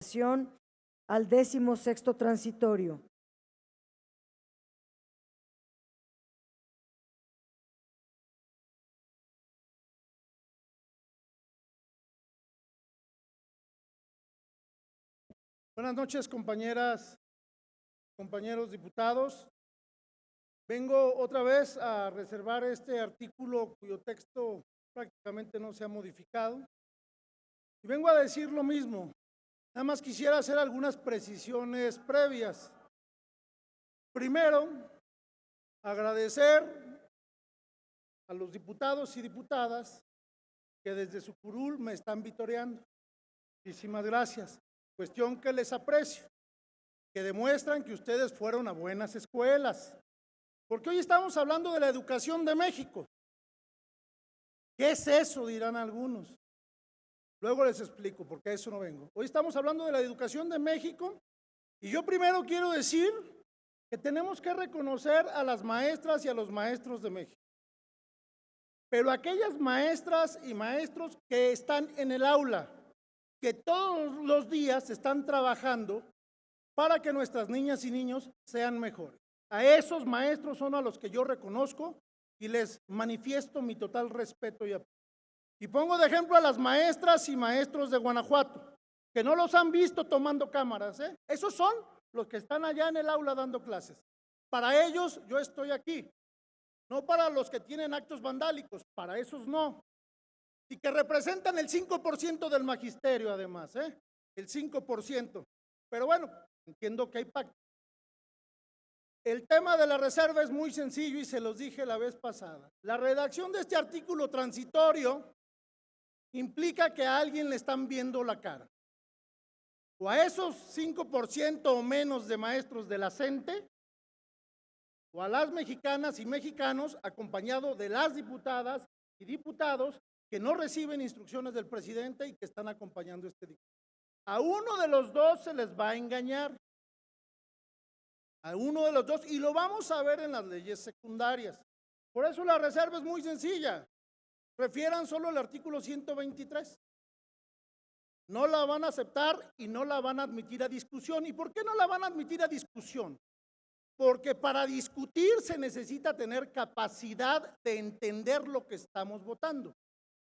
Al 16º transitorio. Buenas noches, compañeras, compañeros diputados. Vengo otra vez a reservar este artículo cuyo texto prácticamente no se ha modificado. Y vengo a decir lo mismo. Nada más quisiera hacer algunas precisiones previas. Primero, agradecer a los diputados y diputadas que desde su curul me están vitoreando. Muchísimas gracias. Cuestión que les aprecio, que demuestran que ustedes fueron a buenas escuelas. Porque hoy estamos hablando de la educación de México. ¿Qué es eso?, dirán algunos. Luego les explico por qué eso no vengo. Hoy estamos hablando de la educación de México y yo primero quiero decir que tenemos que reconocer a las maestras y a los maestros de México. Pero aquellas maestras y maestros que están en el aula, que todos los días están trabajando para que nuestras niñas y niños sean mejores. A esos maestros son a los que yo reconozco y les manifiesto mi total respeto y apoyo. Y pongo de ejemplo a las maestras y maestros de Guanajuato, que no los han visto tomando cámaras, ¿eh? Esos son los que están allá en el aula dando clases. Para ellos yo estoy aquí, no para los que tienen actos vandálicos, para esos no. Y que representan el 5% del magisterio además, el 5%. Pero bueno, entiendo que hay pacto. El tema de la reserva es muy sencillo y se los dije la vez pasada. La redacción de este artículo transitorio implica que a alguien le están viendo la cara. O a esos 5% o menos de maestros de la CENTE, o a las mexicanas y mexicanos acompañado de las diputadas y diputados que no reciben instrucciones del presidente y que están acompañando este dictamen. A uno de los dos se les va a engañar. A uno de los dos, y lo vamos a ver en las leyes secundarias. Por eso la reserva es muy sencilla. Refieran solo el artículo 123. No la van a aceptar y no la van a admitir a discusión. ¿Y por qué no la van a admitir a discusión? Porque para discutir se necesita tener capacidad de entender lo que estamos votando.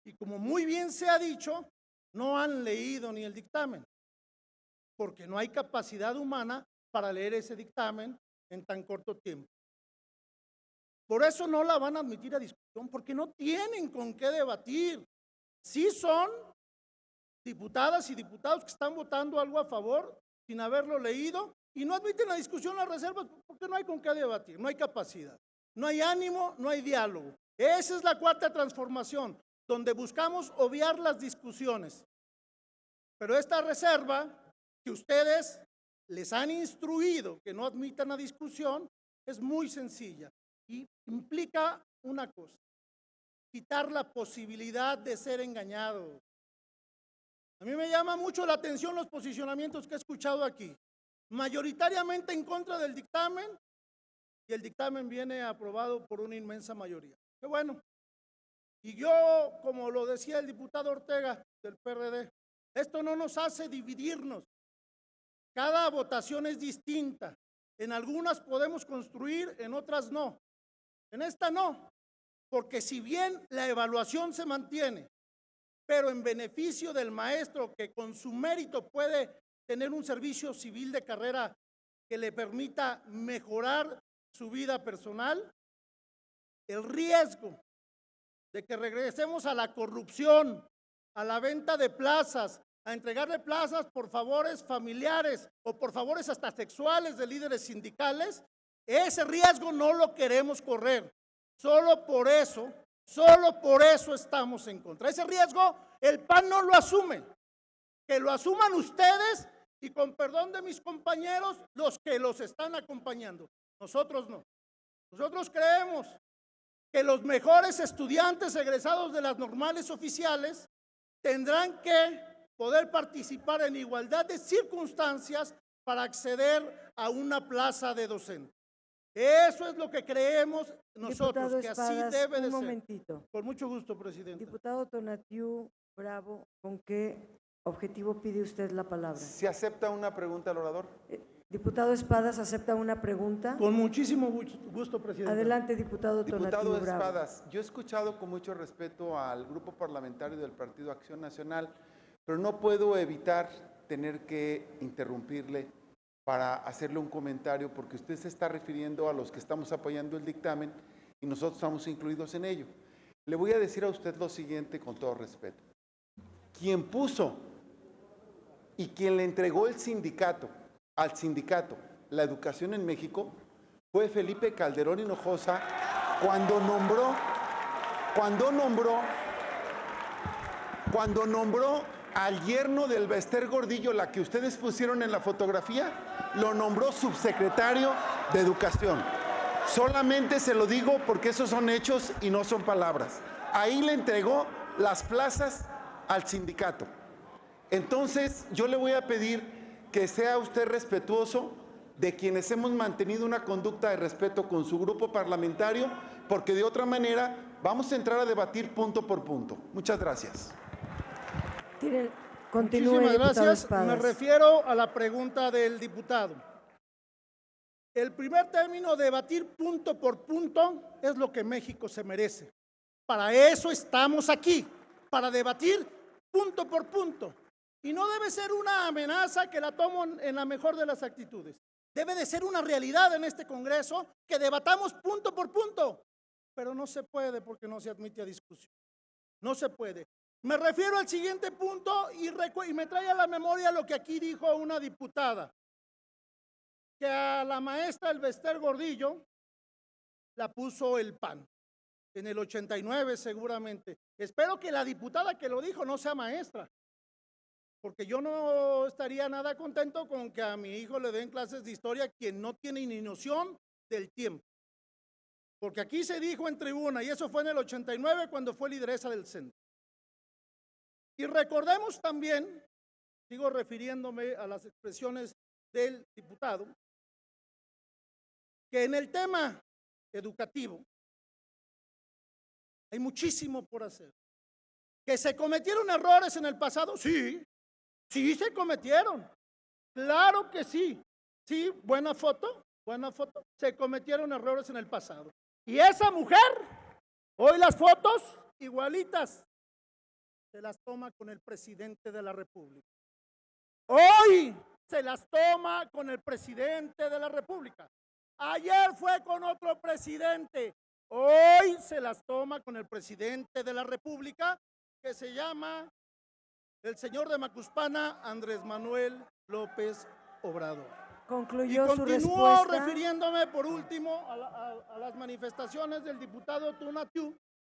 Y como muy bien se ha dicho, no han leído ni el dictamen, porque no hay capacidad humana para leer ese dictamen en tan corto tiempo. Por eso no la van a admitir a discusión, porque no tienen con qué debatir. Sí son diputadas y diputados que están votando algo a favor sin haberlo leído y no admiten la discusión, las reservas, porque no hay con qué debatir, no hay capacidad, no hay ánimo, no hay diálogo. Esa es la cuarta transformación, donde buscamos obviar las discusiones. Pero esta reserva que ustedes les han instruido que no admitan la discusión es muy sencilla y implica una cosa: quitar la posibilidad de ser engañado. A mí me llama mucho la atención los posicionamientos que he escuchado aquí, mayoritariamente en contra del dictamen, y el dictamen viene aprobado por una inmensa mayoría. Qué bueno. Y yo, como lo decía el diputado Ortega del PRD, esto no nos hace dividirnos. Cada votación es distinta. En algunas podemos construir, en otras no. En esta no, porque si bien la evaluación se mantiene, pero en beneficio del maestro que con su mérito puede tener un servicio civil de carrera que le permita mejorar su vida personal, el riesgo de que regresemos a la corrupción, a la venta de plazas, a entregarle plazas por favores familiares o por favores hasta sexuales de líderes sindicales, ese riesgo no lo queremos correr. Solo por eso estamos en contra. Ese riesgo el PAN no lo asume. Que lo asuman ustedes y, con perdón de mis compañeros, los que los están acompañando. Nosotros no. Nosotros creemos que los mejores estudiantes egresados de las normales oficiales tendrán que poder participar en igualdad de circunstancias para acceder a una plaza de docente. Eso es lo que creemos nosotros, Diputado que Espadas, así debe de un ser. momentito. Con mucho gusto, presidente. Diputado Tonatiu Bravo, ¿con qué Objetivo, pide usted la palabra. ¿Se acepta una pregunta al orador? Diputado Espadas, ¿acepta una pregunta? Con muchísimo gusto, presidente. Adelante, diputado Diputado Tonatiuh Bravo. Espadas, yo he escuchado con mucho respeto al grupo parlamentario del Partido Acción Nacional, pero no puedo evitar tener que interrumpirle para hacerle un comentario, porque usted se está refiriendo a los que estamos apoyando el dictamen y nosotros estamos incluidos en ello. Le voy a decir a usted lo siguiente con todo respeto. Quien puso y quien le entregó al sindicato la educación en México fue Felipe Calderón Hinojosa cuando nombró al yerno del Bester Gordillo, la que ustedes pusieron en la fotografía, lo nombró subsecretario de Educación. Solamente se lo digo porque esos son hechos y no son palabras. Ahí le entregó las plazas al sindicato. Entonces, yo le voy a pedir que sea usted respetuoso de quienes hemos mantenido una conducta de respeto con su grupo parlamentario, porque de otra manera vamos a entrar a debatir punto por punto. Muchas gracias. Continúe, Muchísimas diputado gracias. Espadas. Me refiero a la pregunta del diputado. El primer término, debatir punto por punto, es lo que México se merece. Para eso estamos aquí, para debatir punto por punto. Y no debe ser una amenaza que la tomo en la mejor de las actitudes. Debe de ser una realidad en este Congreso que debatamos punto por punto. Pero no se puede porque no se admite a discusión. No se puede. Me refiero al siguiente punto y me trae a la memoria lo que aquí dijo una diputada. Que a la maestra Elbester Gordillo la puso el PAN. En el 89 seguramente. Espero que la diputada que lo dijo no sea maestra. Porque yo no estaría nada contento con que a mi hijo le den clases de historia quien no tiene ni noción del tiempo. Porque aquí se dijo en tribuna, y eso fue en el 89 cuando fue lideresa del centro. Y recordemos también, sigo refiriéndome a las expresiones del diputado, que en el tema educativo hay muchísimo por hacer. ¿Que se cometieron errores en el pasado? Sí, sí se cometieron. Claro que sí. Sí, buena foto. Se cometieron errores en el pasado. Y esa mujer, hoy las fotos igualitas, se las toma con el presidente de la República. Hoy se las toma con el presidente de la República. Ayer fue con otro presidente. Hoy se las toma con el presidente de la República, que se llama el señor de Macuspana, Andrés Manuel López Obrador. Concluyó su Continúo respuesta. refiriéndome por último a las manifestaciones del diputado Tonatiuh,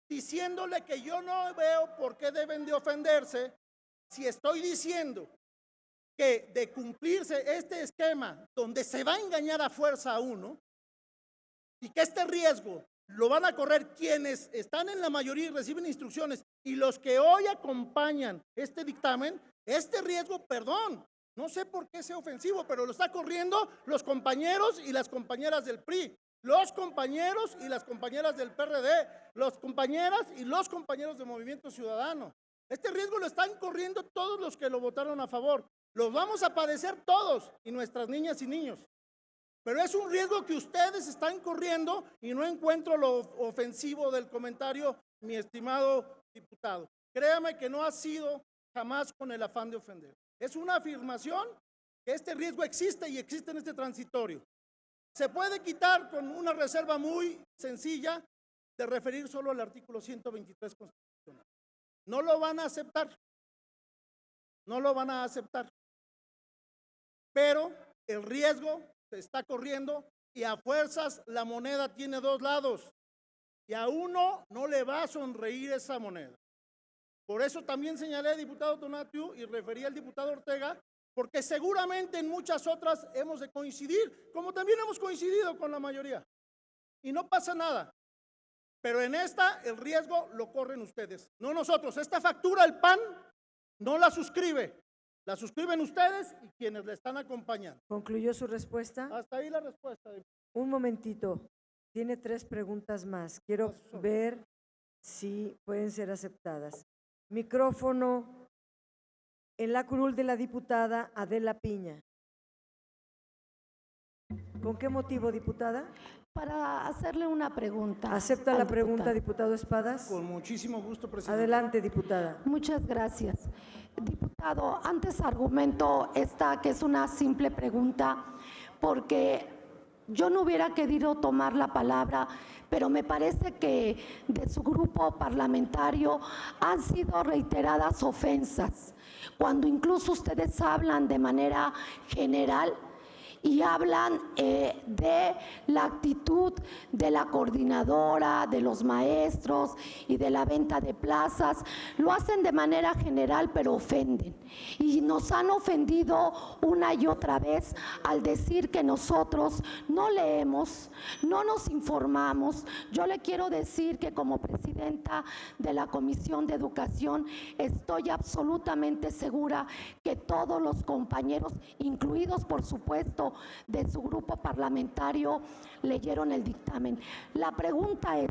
diciéndole que yo no veo por qué deben de ofenderse si estoy diciendo que de cumplirse este esquema donde se va a engañar a fuerza a uno y que este riesgo lo van a correr quienes están en la mayoría y reciben instrucciones y los que hoy acompañan este dictamen, este riesgo, perdón, no sé por qué sea ofensivo, pero lo está corriendo los compañeros y las compañeras del PRI, los compañeros y las compañeras del PRD, los compañeras y los compañeros de Movimiento Ciudadano. Este riesgo lo están corriendo todos los que lo votaron a favor. Los vamos a padecer todos y nuestras niñas y niños. Pero es un riesgo que ustedes están corriendo y no encuentro lo ofensivo del comentario, mi estimado diputado. Créame que no ha sido jamás con el afán de ofender. Es una afirmación que este riesgo existe y existe en este transitorio. Se puede quitar con una reserva muy sencilla de referir solo al artículo 123 constitucional. No lo van a aceptar. No lo van a aceptar. Pero el riesgo se está corriendo y a fuerzas la moneda tiene dos lados y a uno no le va a sonreír esa moneda. Por eso también señalé, diputado Tonatiuh, y referí al diputado Ortega, porque seguramente en muchas otras hemos de coincidir, como también hemos coincidido con la mayoría. Y no pasa nada. Pero en esta el riesgo lo corren ustedes, no nosotros. Esta factura, el PAN, no la suscribe. La suscriben ustedes y quienes le están acompañando. ¿Concluyó su respuesta? Hasta ahí la respuesta. Un momentito. Tiene 3 preguntas más. Quiero ver si pueden ser aceptadas. Micrófono En la curul de la diputada Adela Piña. ¿Con qué motivo, diputada? Para hacerle una pregunta. ¿Acepta al la pregunta, diputado. diputado Espadas? Con muchísimo gusto, presidente. Adelante, diputada. Muchas gracias. Diputado, antes argumento esta que es una simple pregunta porque yo no hubiera querido tomar la palabra, pero me parece que de su grupo parlamentario han sido reiteradas ofensas, cuando incluso ustedes hablan de manera general y hablan de la actitud de la coordinadora, de los maestros y de la venta de plazas. Lo hacen de manera general, pero ofenden. Y nos han ofendido una y otra vez al decir que nosotros no leemos, no nos informamos. Yo le quiero decir que como presidenta de la Comisión de Educación estoy absolutamente segura que todos los compañeros, incluidos por supuesto de su grupo parlamentario, leyeron el dictamen. La pregunta es,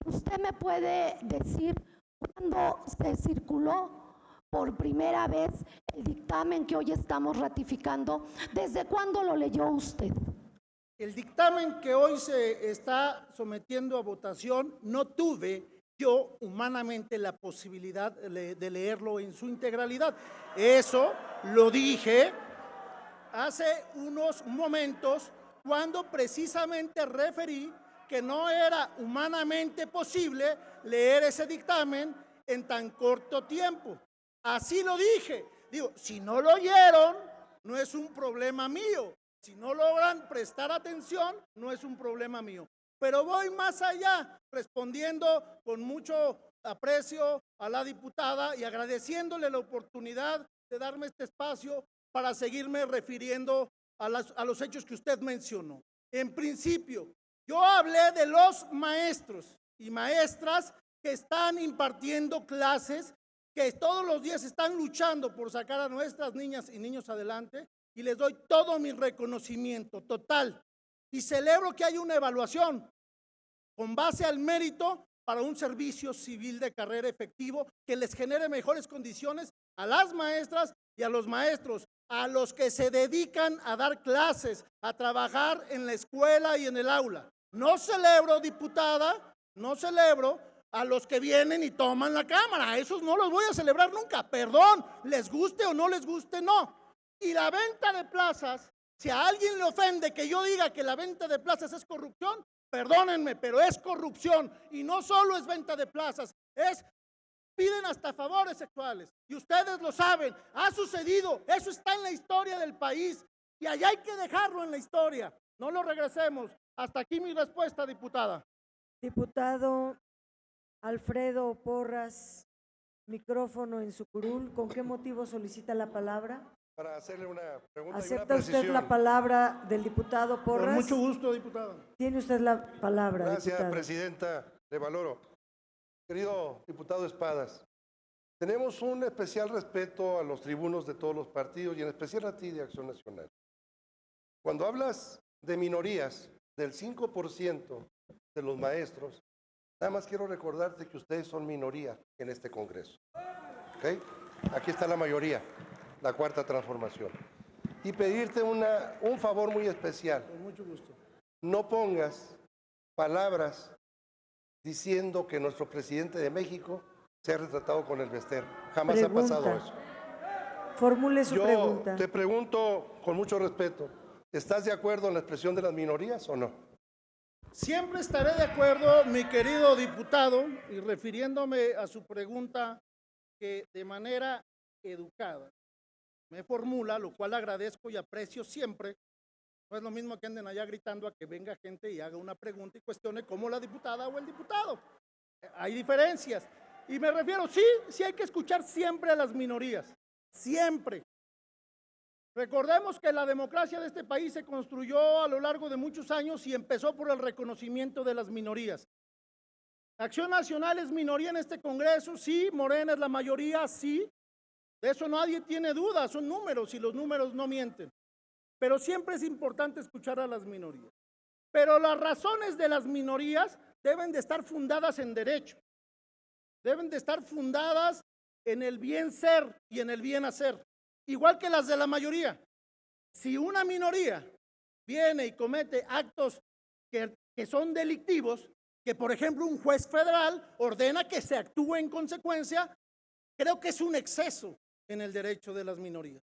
¿usted me puede decir cuándo se circuló por primera vez el dictamen que hoy estamos ratificando? ¿Desde cuándo lo leyó usted? El dictamen que hoy se está sometiendo a votación, no tuve yo humanamente la posibilidad de leerlo en su integralidad. Eso lo dije hace unos momentos cuando precisamente referí que no era humanamente posible leer ese dictamen en tan corto tiempo. Así lo dije. Digo, si no lo oyeron, no es un problema mío. Si no logran prestar atención, no es un problema mío. Pero voy más allá, respondiendo con mucho aprecio a la diputada y agradeciéndole la oportunidad de darme este espacio para seguirme refiriendo a los hechos que usted mencionó. En principio, yo hablé de los maestros y maestras que están impartiendo clases, que todos los días están luchando por sacar a nuestras niñas y niños adelante, y les doy todo mi reconocimiento total. Y celebro que haya una evaluación con base al mérito para un servicio civil de carrera efectivo que les genere mejores condiciones a las maestras y a los maestros, a los que se dedican a dar clases, a trabajar en la escuela y en el aula. No celebro, diputada, no celebro a los que vienen y toman la cámara. A esos no los voy a celebrar nunca. Perdón, les guste o no les guste, no. Y la venta de plazas, si a alguien le ofende que yo diga que la venta de plazas es corrupción, perdónenme, pero es corrupción. Y no solo es venta de plazas, piden hasta favores sexuales. Y ustedes lo saben, ha sucedido, eso está en la historia del país. Y allá hay que dejarlo en la historia, no lo regresemos. Hasta aquí mi respuesta, diputada. Diputado Alfredo Porras, micrófono en su curul. ¿Con qué motivo solicita la palabra? Para hacerle una pregunta y una ¿Acepta usted precisión. la palabra del diputado Porras? Con mucho gusto, diputada. Tiene usted la palabra, Gracias, diputada. presidenta. Le valoro. Querido diputado Espadas, tenemos un especial respeto a los tribunos de todos los partidos y en especial a ti de Acción Nacional. Cuando hablas de minorías, del 5% de los maestros, nada más quiero recordarte que ustedes son minoría en este Congreso. ¿Okay? Aquí está la mayoría, la Cuarta Transformación. Y pedirte un favor muy especial. Con mucho gusto. No pongas palabras diciendo que nuestro presidente de México se ha retratado con el Bester. Jamás ha pasado eso. Formule su Yo pregunta. te pregunto con mucho respeto, ¿estás de acuerdo en la expresión de las minorías o no? Siempre estaré de acuerdo, mi querido diputado, y refiriéndome a su pregunta que de manera educada me formula, lo cual agradezco y aprecio siempre. No es lo mismo que anden allá gritando a que venga gente y haga una pregunta y cuestione como la diputada o el diputado. Hay diferencias. Y me refiero, sí hay que escuchar siempre a las minorías. Siempre. Recordemos que la democracia de este país se construyó a lo largo de muchos años y empezó por el reconocimiento de las minorías. Acción Nacional es minoría en este Congreso, sí. Morena es la mayoría, sí. De eso nadie tiene duda, son números y los números no mienten. Pero siempre es importante escuchar a las minorías. Pero las razones de las minorías deben de estar fundadas en derecho. Deben de estar fundadas en el bien ser y en el bien hacer. igual que las de la mayoría. Si una minoría viene y comete actos que son delictivos, que por ejemplo un juez federal ordena que se actúe en consecuencia, creo que es un exceso en el derecho de las minorías.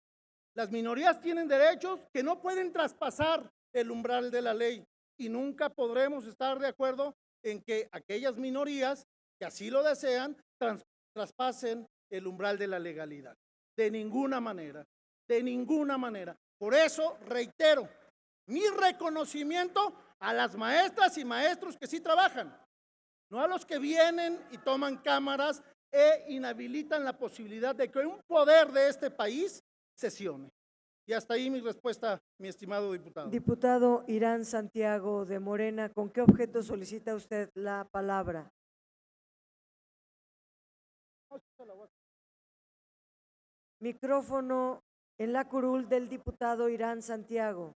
Las minorías tienen derechos que no pueden traspasar el umbral de la ley y nunca podremos estar de acuerdo en que aquellas minorías que así lo desean traspasen el umbral de la legalidad. De ninguna manera, de ninguna manera. Por eso reitero mi reconocimiento a las maestras y maestros que sí trabajan, no a los que vienen y toman cámaras e inhabilitan la posibilidad de que un poder de este país sesione. Y hasta ahí mi respuesta, mi estimado diputado. Diputado Irán Santiago de Morena, ¿con qué objeto solicita usted la palabra? Micrófono en la curul del diputado Irán Santiago.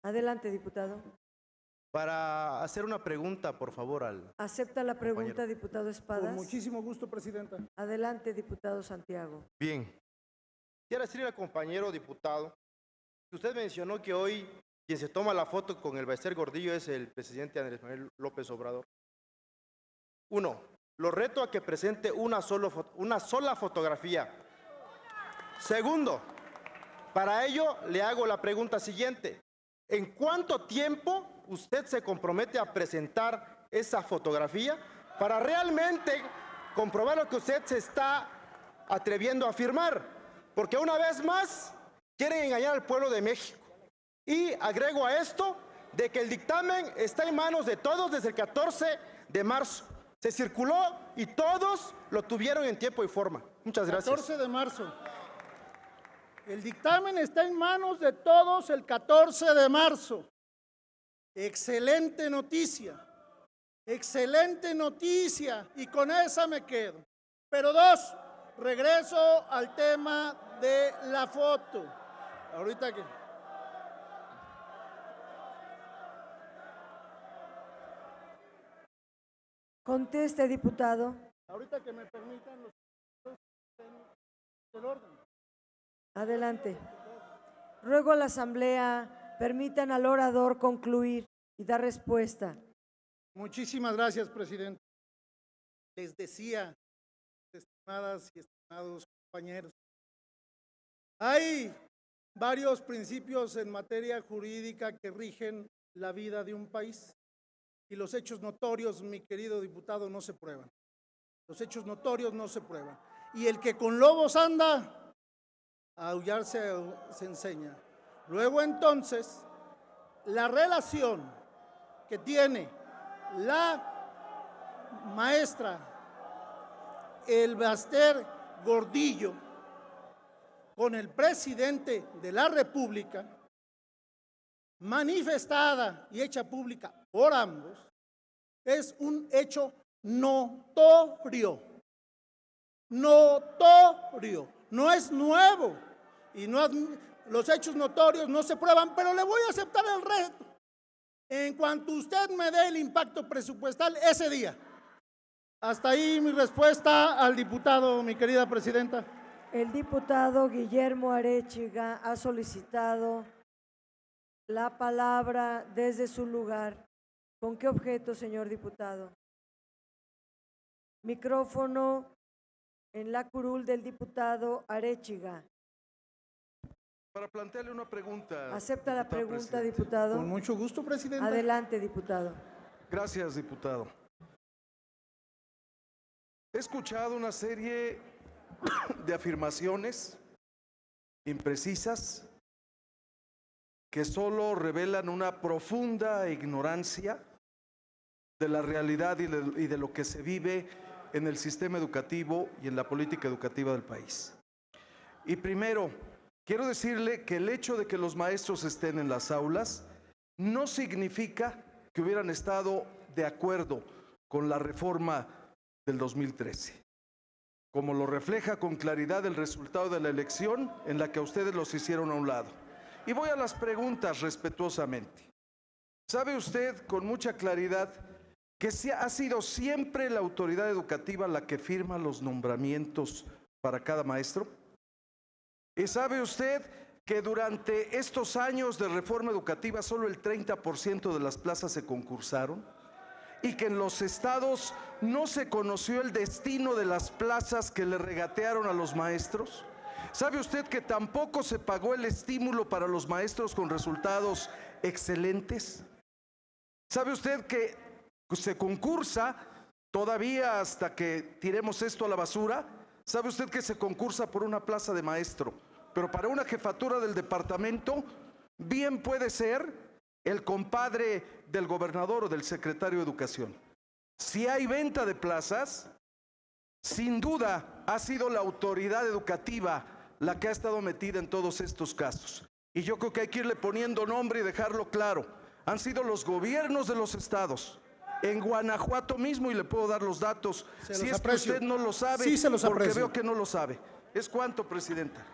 Adelante, diputado. Para hacer una pregunta, por favor, al... ¿Acepta la pregunta, compañero. diputado Con Espadas? muchísimo gusto, presidenta. Adelante, diputado Santiago. Bien. Quiero decirle al compañero diputado que usted mencionó que hoy quien se toma la foto con el Bester Gordillo es el presidente Andrés Manuel López Obrador. Uno, lo reto a que presente una sola fotografía. Segundo, para ello le hago la pregunta siguiente. ¿En cuánto tiempo usted se compromete a presentar esa fotografía para realmente comprobar lo que usted se está atreviendo a afirmar? Porque una vez más quieren engañar al pueblo de México. Y agrego a esto de que el dictamen está en manos de todos desde el 14 de marzo. Se circuló y todos lo tuvieron en tiempo y forma. Muchas gracias. 14 de marzo. El dictamen está en manos de todos el 14 de marzo. Excelente noticia. Excelente noticia. Y con esa me quedo. Pero dos, regreso al tema de la foto. Ahorita que... Conteste, diputado. Ahorita que me permitan los del orden. Adelante. Ruego a la Asamblea permitan al orador concluir y dar respuesta. Muchísimas gracias, presidente. Les decía, estimadas y estimados compañeros, hay varios principios en materia jurídica que rigen la vida de un país y los hechos notorios, mi querido diputado, no se prueban. Los hechos notorios no se prueban. Y el que con lobos anda, a aullar se enseña. Luego entonces, la relación que tiene la maestra el Bester Gordillo con el presidente de la República, manifestada y hecha pública por ambos, es un hecho notorio. Notorio. No es nuevo. Y no, los hechos notorios no se prueban, pero le voy a aceptar el reto. En cuanto usted me dé el impacto presupuestal ese día. Hasta ahí mi respuesta al diputado, mi querida presidenta. El diputado Guillermo Arechiga ha solicitado la palabra desde su lugar. ¿Con qué objeto, señor diputado? Micrófono en la curul del diputado Arechiga. Para plantearle una pregunta. ¿Acepta la diputado pregunta, presidente. diputado? Con mucho gusto, presidenta. Adelante, diputado. Gracias, diputado. He escuchado una serie de afirmaciones imprecisas que solo revelan una profunda ignorancia de la realidad y de lo que se vive en el sistema educativo y en la política educativa del país. Y primero, quiero decirle que el hecho de que los maestros estén en las aulas no significa que hubieran estado de acuerdo con la reforma del 2013, como lo refleja con claridad el resultado de la elección en la que a ustedes los hicieron a un lado. Y voy a las preguntas respetuosamente. ¿Sabe usted con mucha claridad que ha sido siempre la autoridad educativa la que firma los nombramientos para cada maestro? ¿Y sabe usted que durante estos años de reforma educativa solo el 30% de las plazas se concursaron? Y que en los estados no se conoció el destino de las plazas que le regatearon a los maestros. ¿Sabe usted que tampoco se pagó el estímulo para los maestros con resultados excelentes? ¿Sabe usted que se concursa todavía hasta que tiremos esto a la basura? ¿Sabe usted que se concursa por una plaza de maestro? Pero para una jefatura del departamento, bien puede ser el compadre del gobernador o del secretario de Educación. Si hay venta de plazas, sin duda ha sido la autoridad educativa la que ha estado metida en todos estos casos. Y yo creo que hay que irle poniendo nombre y dejarlo claro. Han sido los gobiernos de los estados. En Guanajuato mismo, y le puedo dar los datos, si es que usted no lo sabe, sí, se los porque aprecio. veo que no lo sabe. ¿Es cuánto, Presidenta?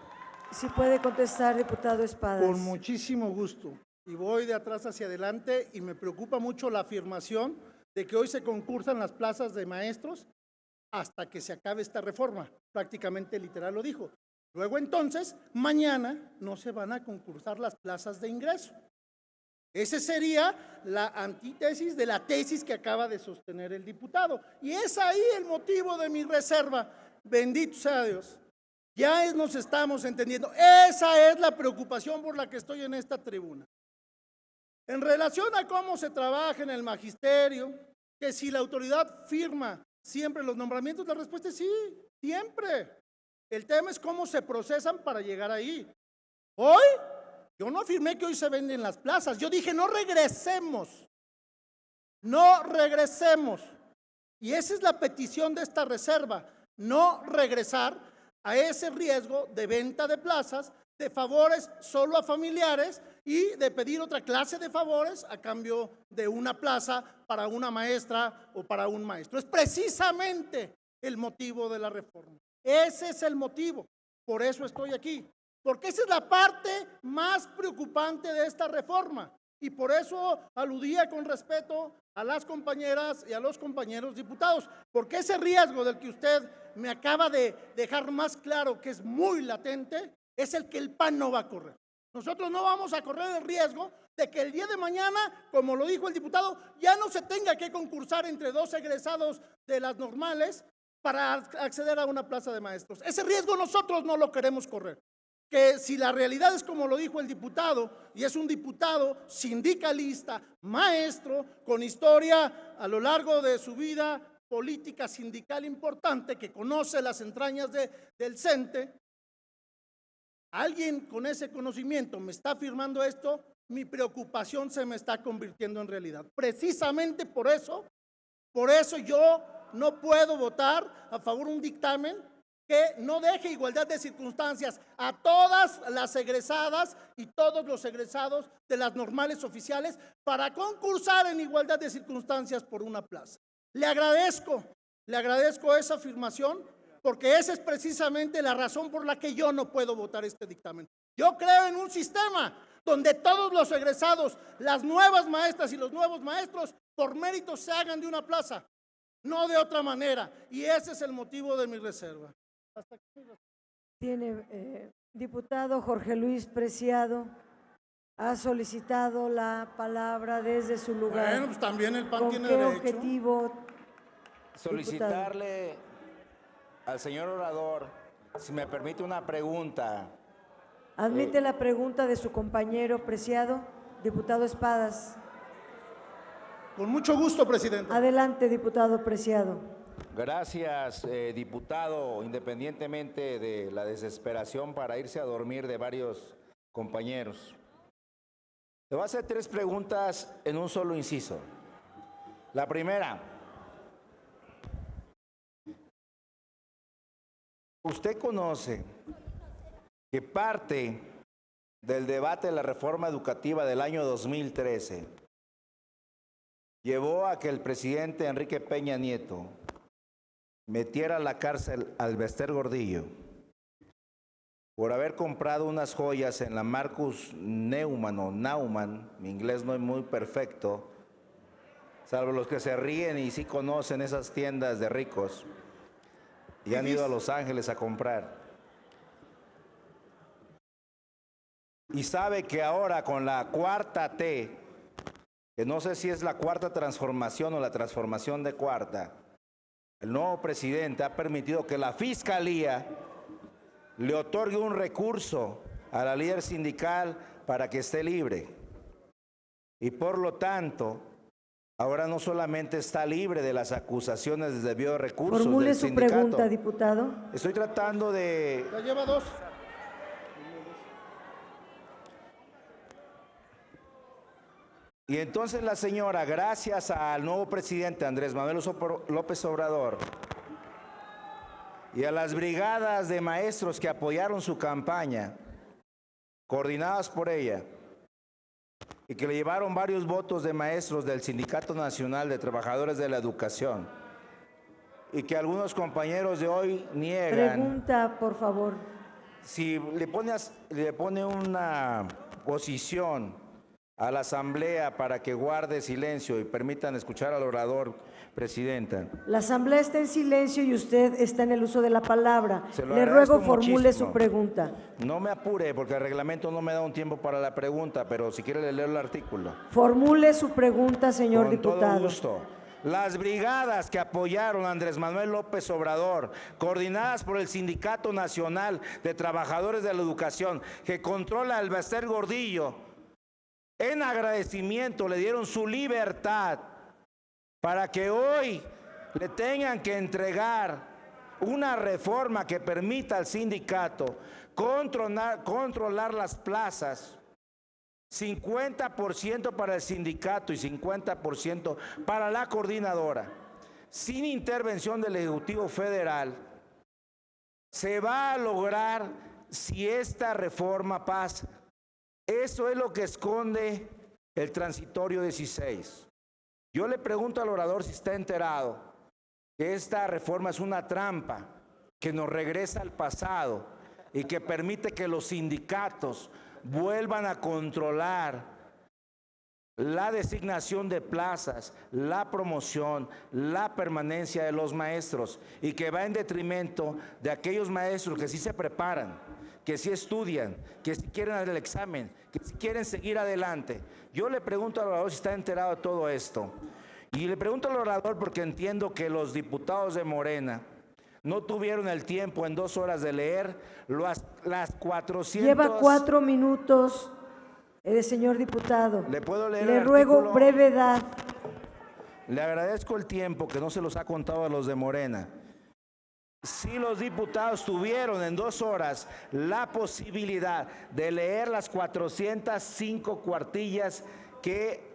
Si puede contestar, diputado Espadas. Con muchísimo gusto. Y voy de atrás hacia adelante y me preocupa mucho la afirmación de que hoy se concursan las plazas de maestros hasta que se acabe esta reforma. Prácticamente literal lo dijo. Luego entonces, mañana no se van a concursar las plazas de ingreso. Ese sería la antítesis de la tesis que acaba de sostener el diputado. Y es ahí el motivo de mi reserva. Bendito sea Dios. Ya nos estamos entendiendo. Esa es la preocupación por la que estoy en esta tribuna. En relación a cómo se trabaja en el magisterio, que si la autoridad firma siempre los nombramientos, la respuesta es sí, siempre. El tema es cómo se procesan para llegar ahí. Hoy, yo no afirmé que hoy se venden las plazas, yo dije no regresemos, no regresemos. Y esa es la petición de esta reserva, no regresar a ese riesgo de venta de plazas, de favores solo a familiares y de pedir otra clase de favores a cambio de una plaza para una maestra o para un maestro. Es precisamente el motivo de la reforma. Ese es el motivo. Por eso estoy aquí. Porque esa es la parte más preocupante de esta reforma. Y por eso aludía con respeto a las compañeras y a los compañeros diputados. Porque ese riesgo del que usted me acaba de dejar más claro que es muy latente, es el que el PAN no va a correr. Nosotros no vamos a correr el riesgo de que el día de mañana, como lo dijo el diputado, ya no se tenga que concursar entre dos egresados de las normales para acceder a una plaza de maestros. Ese riesgo nosotros no lo queremos correr. Que si la realidad es como lo dijo el diputado, y es un diputado sindicalista, maestro, con historia a lo largo de su vida política sindical importante, que conoce las entrañas del CENTE, alguien con ese conocimiento me está afirmando esto, mi preocupación se me está convirtiendo en realidad. Precisamente por eso yo no puedo votar a favor de un dictamen que no deje igualdad de circunstancias a todas las egresadas y todos los egresados de las normales oficiales para concursar en igualdad de circunstancias por una plaza. Le agradezco esa afirmación, porque esa es precisamente la razón por la que yo no puedo votar este dictamen. Yo creo en un sistema donde todos los egresados, las nuevas maestras y los nuevos maestros, por mérito se hagan de una plaza, no de otra manera. Y ese es el motivo de mi reserva. Tiene, diputado Jorge Luis Preciado, ha solicitado la palabra desde su lugar. Bueno, pues también el PAN ¿Con tiene qué derecho. objetivo? Solicitarle al señor orador, si me permite una pregunta. ¿Admite la pregunta de su compañero Preciado, diputado Espadas? Con mucho gusto, presidente. Adelante, diputado Preciado. Gracias, diputado, independientemente de la desesperación para irse a dormir de varios compañeros. Le voy a hacer 3 preguntas en un solo inciso. La primera, ¿usted conoce que parte del debate de la reforma educativa del año 2013 llevó a que el presidente Enrique Peña Nieto metiera a la cárcel al Bester Gordillo por haber comprado unas joyas en la Marcus Neumann o Naumann, mi inglés no es muy perfecto, salvo los que se ríen y sí conocen esas tiendas de ricos y han ido a Los Ángeles a comprar? y sabe que ahora con la cuarta T, que no sé si es la cuarta transformación o la transformación de cuarta, el nuevo presidente ha permitido que la Fiscalía le otorgue un recurso a la líder sindical para que esté libre. Y por lo tanto, ahora no solamente está libre de las acusaciones de desvío de recursos Formule del su sindicato. pregunta, diputado. Estoy tratando de... Ya lleva dos. Y entonces la señora, gracias al nuevo presidente Andrés Manuel López Obrador y a las brigadas de maestros que apoyaron su campaña, coordinadas por ella, y que le llevaron varios votos de maestros del Sindicato Nacional de Trabajadores de la Educación, y que algunos compañeros de hoy niegan. Pregunta, por favor. Si le pone una posición a la Asamblea para que guarde silencio y permitan escuchar al orador, Presidenta. La Asamblea está en silencio y usted está en el uso de la palabra. Le agradezco ruego formule muchísimo. su pregunta. No me apure porque el reglamento no me da un tiempo para la pregunta, pero si quiere le leo el artículo. Formule su pregunta, señor Con diputado. todo gusto. Las brigadas que apoyaron a Andrés Manuel López Obrador, coordinadas por el Sindicato Nacional de Trabajadores de la Educación, que controla el Bester Gordillo, en agradecimiento le dieron su libertad para que hoy le tengan que entregar una reforma que permita al sindicato controlar las plazas, 50% para el sindicato y 50% para la coordinadora, sin intervención del Ejecutivo Federal. Se va a lograr si esta reforma pasa. Eso es lo que esconde el transitorio 16. Yo le pregunto al orador si está enterado que esta reforma es una trampa que nos regresa al pasado y que permite que los sindicatos vuelvan a controlar la designación de plazas, la promoción, la permanencia de los maestros, y que va en detrimento de aquellos maestros que sí se preparan, que sí estudian, que sí quieren hacer el examen, que sí quieren seguir adelante. Yo le pregunto al orador si está enterado de todo esto. Y le pregunto al orador porque entiendo que los diputados de Morena no tuvieron el tiempo en 2 horas de leer las 400... Lleva 4 minutos, señor diputado. ¿Le puedo leer Le el ruego artículo? brevedad. Le agradezco el tiempo que no se los ha contado a los de Morena. Si los diputados tuvieron en 2 horas la posibilidad de leer las 405 cuartillas que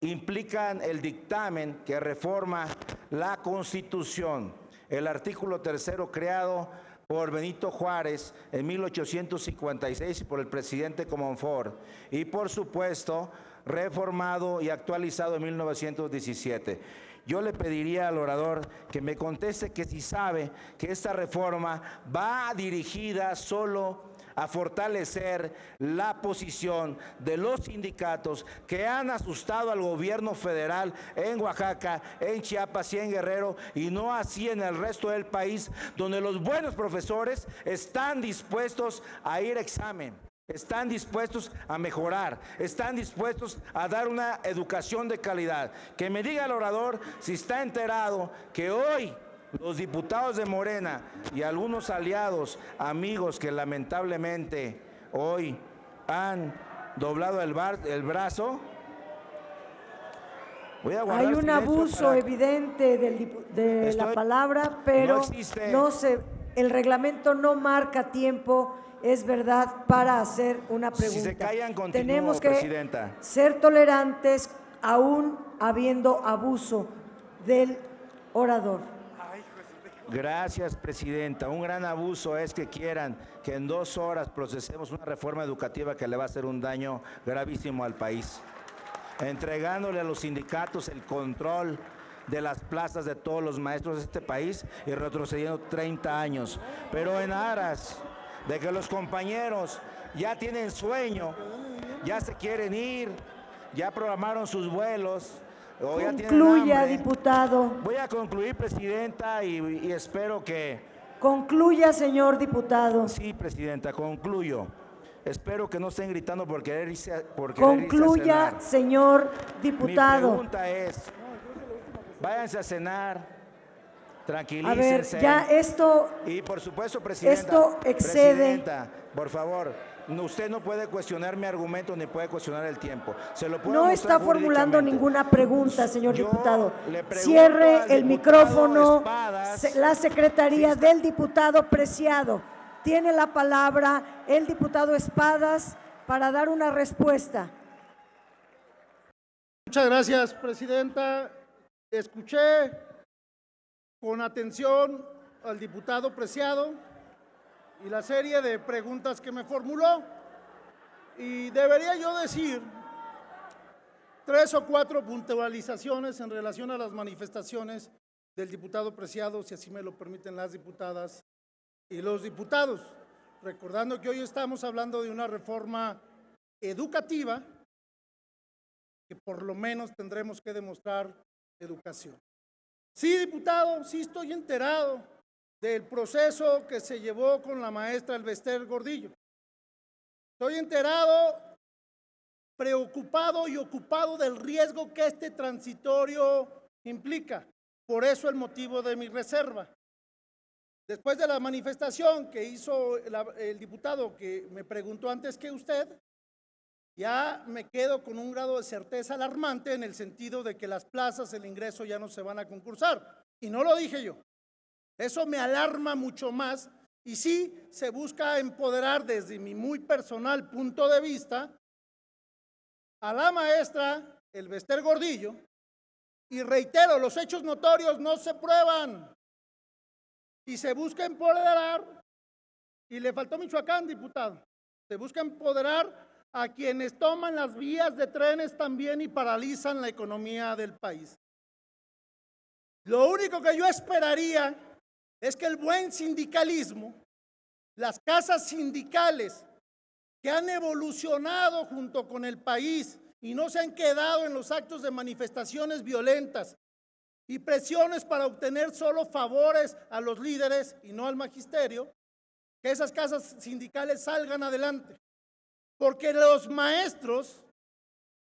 implican el dictamen que reforma la Constitución, el artículo 3º creado por Benito Juárez en 1856 y por el presidente Comonfort, y por supuesto reformado y actualizado en 1917. Yo le pediría al orador que me conteste que si sabe que esta reforma va dirigida solo a fortalecer la posición de los sindicatos que han asustado al gobierno federal en Oaxaca, en Chiapas y en Guerrero, y no así en el resto del país, donde los buenos profesores están dispuestos a ir a examen, están dispuestos a mejorar, están dispuestos a dar una educación de calidad. Que me diga el orador si está enterado que hoy los diputados de Morena y algunos aliados, amigos que lamentablemente hoy han doblado el brazo. Hay un abuso evidente de la palabra, pero el reglamento no marca tiempo, es verdad, para hacer una pregunta. Si se callan, continúo, tenemos que Presidenta. ser tolerantes aún habiendo abuso del orador. Gracias, Presidenta. Un gran abuso es que quieran que en 2 horas procesemos una reforma educativa que le va a hacer un daño gravísimo al país, entregándole a los sindicatos el control de las plazas de todos los maestros de este país y retrocediendo 30 años. Pero en aras de que los compañeros ya tienen sueño, ya se quieren ir, ya programaron sus vuelos, o ya concluya, diputado. Voy a concluir, Presidenta, y espero que... Concluya, señor diputado. Sí, Presidenta, concluyo. Espero que no estén gritando por querer irse a cenar. Concluya, señor Mi diputado. pregunta es, váyanse a cenar, A ver, tranquilícense. ya esto, Y por supuesto, Presidenta, esto excede. Presidenta, por favor, usted no puede cuestionar mi argumento ni puede cuestionar el tiempo. Se lo puedo no mostrar está formulando jurídicamente. ninguna pregunta, señor Yo diputado. le pregunto Cierre al el diputado micrófono. Espadas. La secretaría del diputado Preciado. Tiene la palabra el diputado Espadas para dar una respuesta. Muchas gracias, presidenta. Escuché con atención al diputado Preciado y la serie de preguntas que me formuló. Y debería yo decir 3 o 4 puntualizaciones en relación a las manifestaciones del diputado Preciado, si así me lo permiten las diputadas y los diputados. Recordando que hoy estamos hablando de una reforma educativa, que por lo menos tendremos que demostrar educación. Sí, diputado, sí estoy enterado del proceso que se llevó con la maestra Elbester Gordillo. Estoy enterado, preocupado y ocupado del riesgo que este transitorio implica. Por eso el motivo de mi reserva. Después de la manifestación que hizo el diputado que me preguntó antes que usted, ya me quedo con un grado de certeza alarmante en el sentido de que las plazas, el ingreso ya no se van a concursar. Y no lo dije yo. Eso me alarma mucho más y sí se busca empoderar desde mi muy personal punto de vista a la maestra Elbester Gordillo. Y reitero, los hechos notorios no se prueban y se busca empoderar, y le faltó Michoacán, diputado, se busca empoderar a quienes toman las vías de trenes también y paralizan la economía del país. Lo único que yo esperaría es que el buen sindicalismo, las casas sindicales que han evolucionado junto con el país y no se han quedado en los actos de manifestaciones violentas y presiones para obtener solo favores a los líderes y no al magisterio, que esas casas sindicales salgan adelante. Porque los maestros,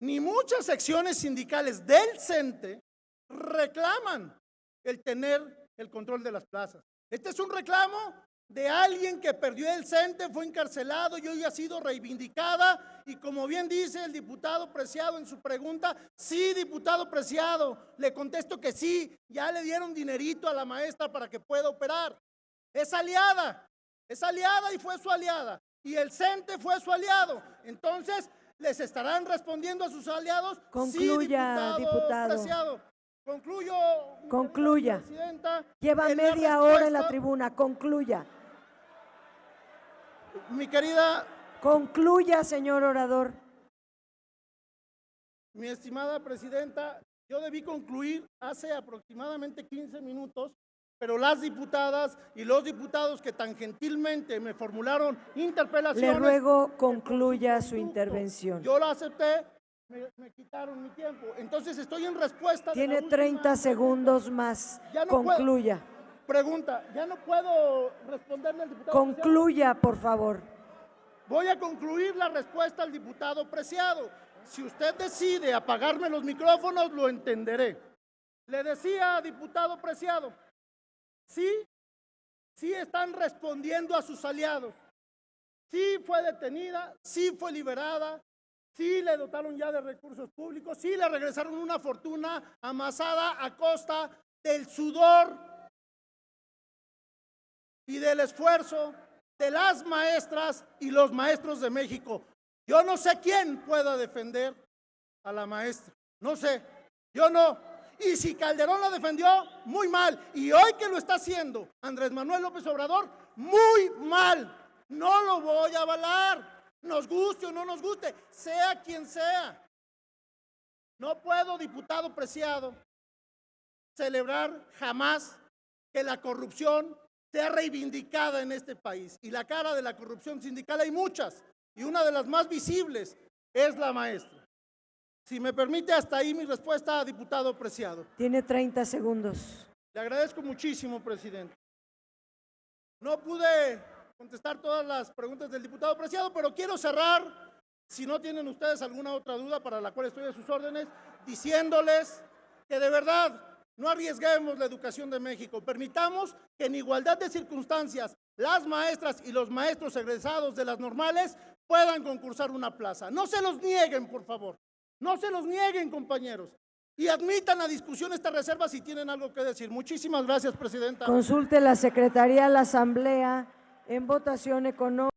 ni muchas secciones sindicales del CENTE reclaman el tener el control de las plazas. Este es un reclamo de alguien que perdió el CENTE, fue encarcelado y hoy ha sido reivindicada. Y como bien dice el diputado Preciado en su pregunta, sí, diputado Preciado, le contesto que sí, ya le dieron dinerito a la maestra para que pueda operar. Es aliada y fue su aliada. Y el CENTE fue su aliado. Entonces, ¿les estarán respondiendo a sus aliados? Concluya, sí, diputado. Preciado. Concluyo. Concluya. Presidenta. Lleva media hora en la tribuna. Concluya. Mi querida. Concluya, señor orador. Mi estimada presidenta, yo debí concluir hace aproximadamente 15 minutos, pero las diputadas y los diputados que tan gentilmente me formularon interpelaciones. Le ruego concluya su intervención. Yo la acepté, me quitaron mi tiempo. Entonces estoy en respuesta. Tiene 30 segundos más. Ya no concluya. Pregunta, ya no puedo responderle al diputado. Concluya, por favor. Voy a concluir la respuesta al diputado Preciado. Si usted decide apagarme los micrófonos, lo entenderé. Le decía, diputado Preciado, sí están respondiendo a sus aliados. Sí fue detenida, sí fue liberada, sí le dotaron ya de recursos públicos, sí le regresaron una fortuna amasada a costa del sudor y del esfuerzo de las maestras y los maestros de México. Yo no sé quién pueda defender a la maestra, no sé, yo no. Y si Calderón la defendió, muy mal. Y hoy que lo está haciendo Andrés Manuel López Obrador, muy mal. No lo voy a avalar, nos guste o no nos guste, sea quien sea. No puedo, diputado Preciado, celebrar jamás que la corrupción sea reivindicada en este país. Y la cara de la corrupción sindical hay muchas, y una de las más visibles es la maestra. Si me permite, hasta ahí mi respuesta, diputado Preciado. Tiene 30 segundos. Le agradezco muchísimo, presidente. No pude contestar todas las preguntas del diputado Preciado, pero quiero cerrar, si no tienen ustedes alguna otra duda para la cual estoy a sus órdenes, diciéndoles que de verdad no arriesguemos la educación de México. Permitamos que en igualdad de circunstancias las maestras y los maestros egresados de las normales puedan concursar una plaza. No se los nieguen, por favor. No se los nieguen, compañeros. Y admitan a discusión esta reserva si tienen algo que decir. Muchísimas gracias, presidenta. Consulte la Secretaría, la Asamblea en votación económica.